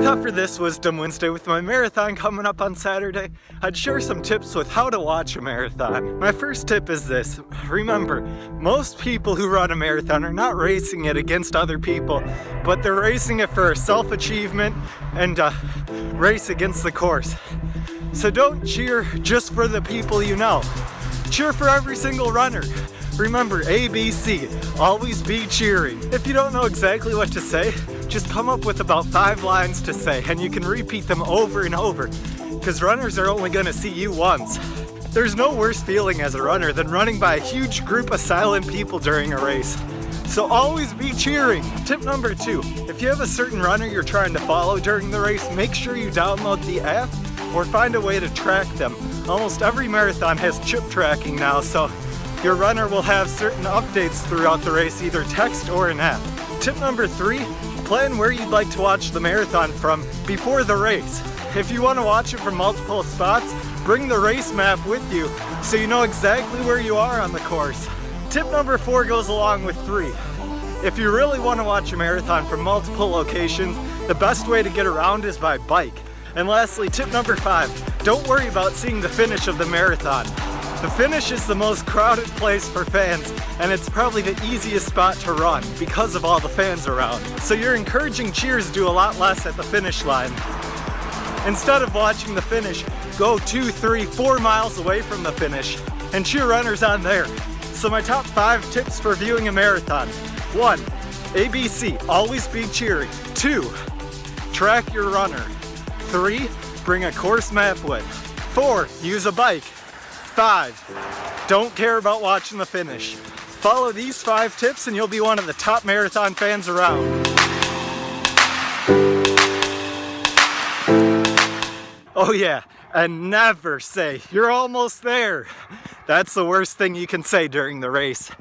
thought for this Wisdom Wednesday, with my marathon coming up on Saturday, I'd share some tips with how to watch a marathon. My first tip is this: remember, most people who run a marathon are not racing it against other people, but they're racing it for self-achievement and race against the course. So don't cheer just for the people you know. Cheer for every single runner. Remember, ABC, always be cheering. If you don't know exactly what to say, just come up with about 5 lines to say, and you can repeat them over and over, because runners are only gonna see you once. There's no worse feeling as a runner than running by a huge group of silent people during a race. So always be cheering. Tip number 2, if you have a certain runner you're trying to follow during the race, make sure you download the app or find a way to track them. Almost every marathon has chip tracking now, so your runner will have certain updates throughout the race, either text or an app. Tip number 3, plan where you'd like to watch the marathon from before the race. If you want to watch it from multiple spots, bring the race map with you so you know exactly where you are on the course. Tip number 4 goes along with 3. If you really want to watch a marathon from multiple locations, the best way to get around is by bike. And lastly, tip number 5, don't worry about seeing the finish of the marathon. The finish is the most crowded place for fans, and it's probably the easiest spot to run because of all the fans around. So your encouraging cheers do a lot less at the finish line. Instead of watching the finish, go 2, 3, 4 miles away from the finish and cheer runners on there. So my top 5 tips for viewing a marathon. 1, ABC, always be cheering. 2, track your runner. 3, bring a course map with. 4, use a bike. 5, don't care about watching the finish. Follow these 5 tips and you'll be one of the top marathon fans around. Oh yeah, and never say, "You're almost there." That's the worst thing you can say during the race.